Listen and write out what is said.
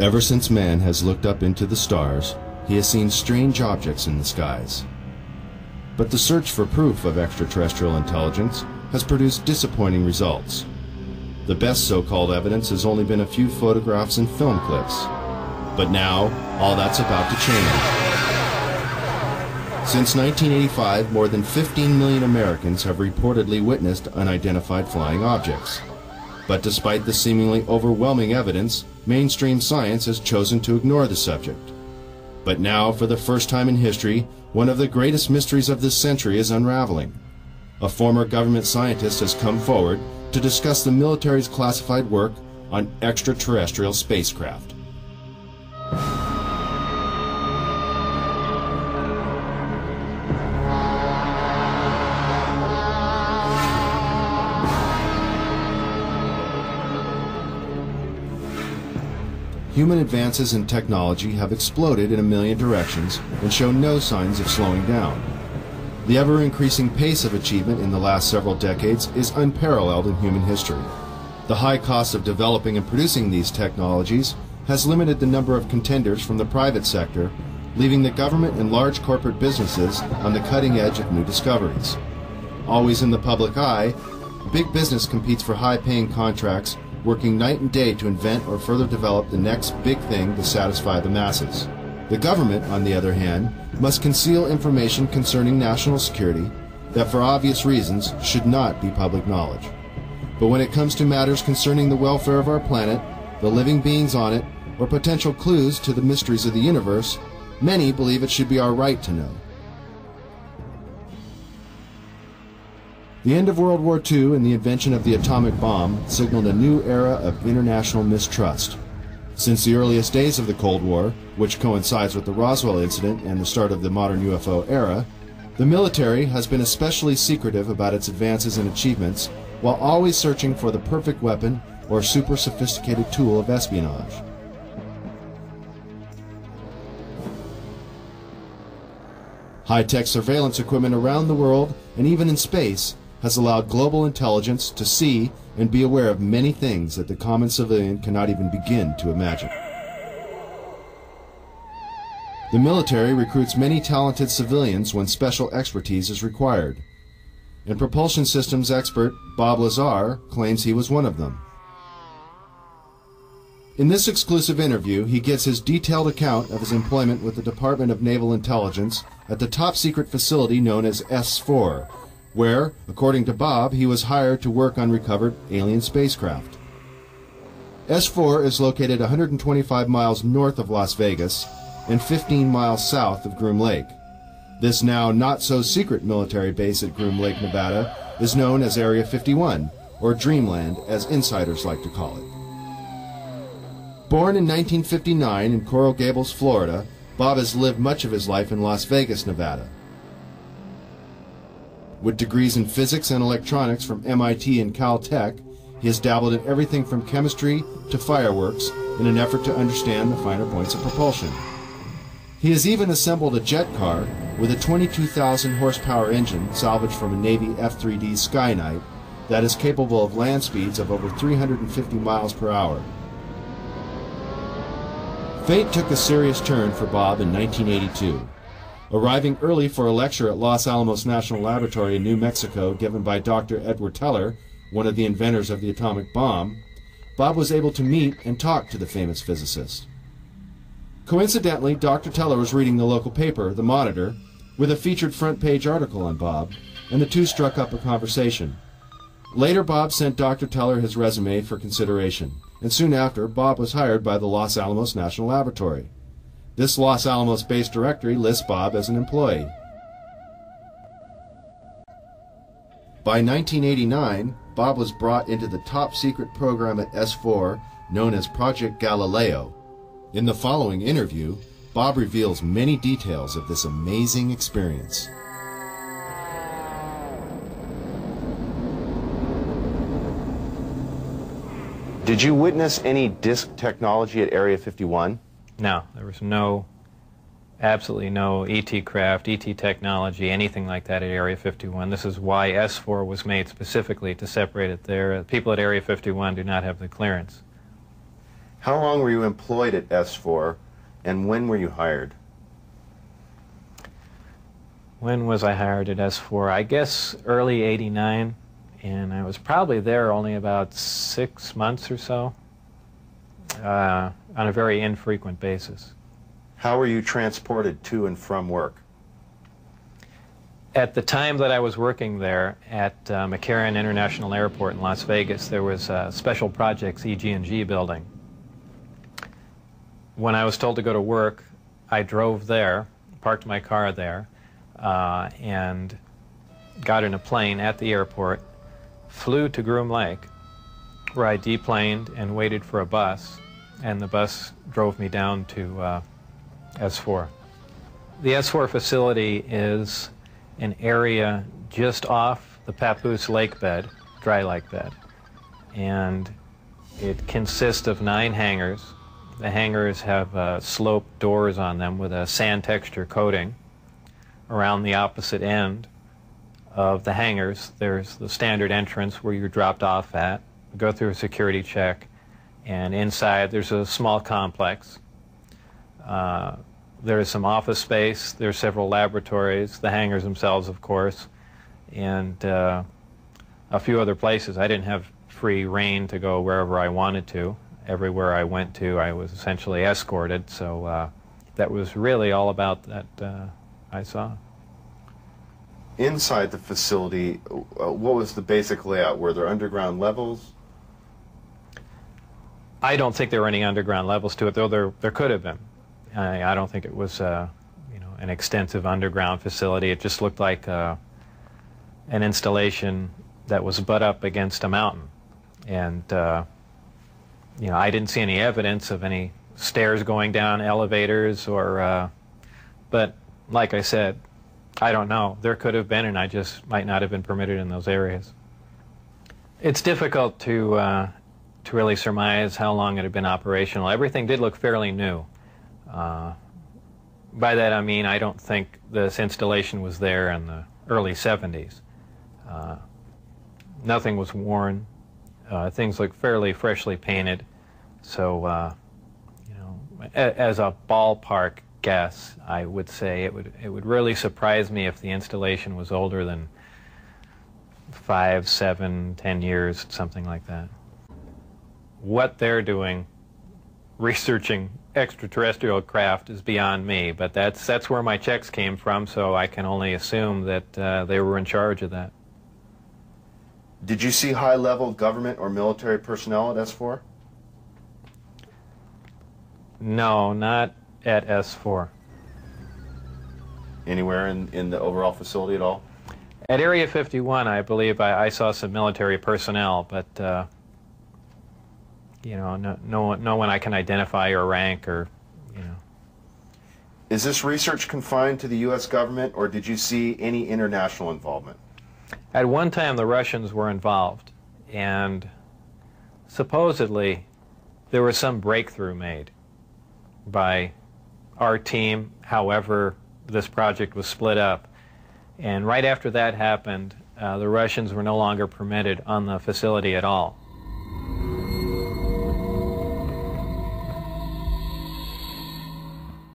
Ever since man has looked up into the stars, he has seen strange objects in the skies. But the search for proof of extraterrestrial intelligence has produced disappointing results. The best so-called evidence has only been a few photographs and film clips. But now, all that's about to change. Since 1985, more than 15 million Americans have reportedly witnessed unidentified flying objects. But despite the seemingly overwhelming evidence, mainstream science has chosen to ignore the subject. But now, for the first time in history, one of the greatest mysteries of this century is unraveling. A former government scientist has come forward to discuss the military's classified work on extraterrestrial spacecraft. Human advances in technology have exploded in a million directions and show no signs of slowing down. The ever-increasing pace of achievement in the last several decades is unparalleled in human history. The high cost of developing and producing these technologies has limited the number of contenders from the private sector, leaving the government and large corporate businesses on the cutting edge of new discoveries. Always in the public eye, big business competes for high-paying contracts, working night and day to invent or further develop the next big thing to satisfy the masses. The government, on the other hand, must conceal information concerning national security that, for obvious reasons, should not be public knowledge. But when it comes to matters concerning the welfare of our planet, the living beings on it, or potential clues to the mysteries of the universe, many believe it should be our right to know. The end of World War II and the invention of the atomic bomb signaled a new era of international mistrust. Since the earliest days of the Cold War, which coincides with the Roswell incident and the start of the modern UFO era, the military has been especially secretive about its advances and achievements, while always searching for the perfect weapon or super sophisticated tool of espionage. High-tech surveillance equipment around the world, and even in space, has allowed global intelligence to see and be aware of many things that the common civilian cannot even begin to imagine. The military recruits many talented civilians when special expertise is required, and propulsion systems expert Bob Lazar claims he was one of them. In this exclusive interview, he gives his detailed account of his employment with the Department of Naval Intelligence at the top-secret facility known as S4, where, according to Bob, he was hired to work on recovered alien spacecraft. S4 is located 125 miles north of Las Vegas and 15 miles south of Groom Lake. This now not-so-secret military base at Groom Lake, Nevada, is known as Area 51, or Dreamland, as insiders like to call it. Born in 1959 in Coral Gables, Florida, Bob has lived much of his life in Las Vegas, Nevada. With degrees in physics and electronics from MIT and Caltech, he has dabbled in everything from chemistry to fireworks in an effort to understand the finer points of propulsion. He has even assembled a jet car with a 22,000 horsepower engine salvaged from a Navy F-3D Sky Knight that is capable of land speeds of over 350 miles per hour. Fate took a serious turn for Bob in 1982. Arriving early for a lecture at Los Alamos National Laboratory in New Mexico given by Dr. Edward Teller, one of the inventors of the atomic bomb, Bob was able to meet and talk to the famous physicist. Coincidentally, Dr. Teller was reading the local paper, The Monitor, with a featured front-page article on Bob, and the two struck up a conversation. Later, Bob sent Dr. Teller his resume for consideration, and soon after, Bob was hired by the Los Alamos National Laboratory. This Los Alamos-based directory lists Bob as an employee. By 1989, Bob was brought into the top-secret program at S4 known as Project Galileo. In the following interview, Bob reveals many details of this amazing experience. Did you witness any disk technology at Area 51? No, there was absolutely no ET craft, ET technology, anything like that at Area 51. This is why S4 was made specifically to separate it there. People at Area 51 do not have the clearance. How long were you employed at S4, and when were you hired? When was I hired at S4? I guess early '89, and I was probably there only about 6 months or so, on a very infrequent basis. How were you transported to and from work? At the time that I was working there at McCarran International Airport in Las Vegas, there was a Special Projects EG&G building. When I was told to go to work, I drove there, parked my car there, and got in a plane at the airport, flew to Groom Lake, where I deplaned and waited for a bus, and the bus drove me down to S4. The S4 facility is an area just off the Papoose lake bed, dry lake bed, and it consists of 9 hangars. The hangars have sloped doors on them with a sand texture coating. Around the opposite end of the hangars, there's the standard entrance where you're dropped off at, go through a security check, and inside there's a small complex. There's some office space, there's several laboratories, the hangars themselves, of course, and a few other places. I didn't have free rein to go wherever I wanted to. Everywhere I went to, I was essentially escorted, so that was really all about that I saw. Inside the facility, what was the basic layout? Were there underground levels? I don't think there were any underground levels to it, though there could have been. I don't think it was an extensive underground facility. It just looked like an installation that was butt up against a mountain. And I didn't see any evidence of any stairs going down, elevators, or but like I said, I don't know. There could have been, and I just might not have been permitted in those areas. It's difficult to really surmise how long it had been operational. Everything did look fairly new. By that I mean I don't think this installation was there in the early 70s. Nothing was worn. Things looked fairly freshly painted. So, as a ballpark guess, I would say it would really surprise me if the installation was older than 5, 7, 10 years, something like that. What they're doing, researching extraterrestrial craft, is beyond me, but that's where my checks came from, so I can only assume that they were in charge of that. Did you see high-level government or military personnel at S4? No, not at S4. Anywhere in the overall facility at all? At Area 51, I believe I saw some military personnel, but no one I can identify or rank or. Is this research confined to the U.S. government, or did you see any international involvement? At one time, the Russians were involved, and supposedly there was some breakthrough made by our team. However, this project was split up, and right after that happened, the Russians were no longer permitted on the facility at all.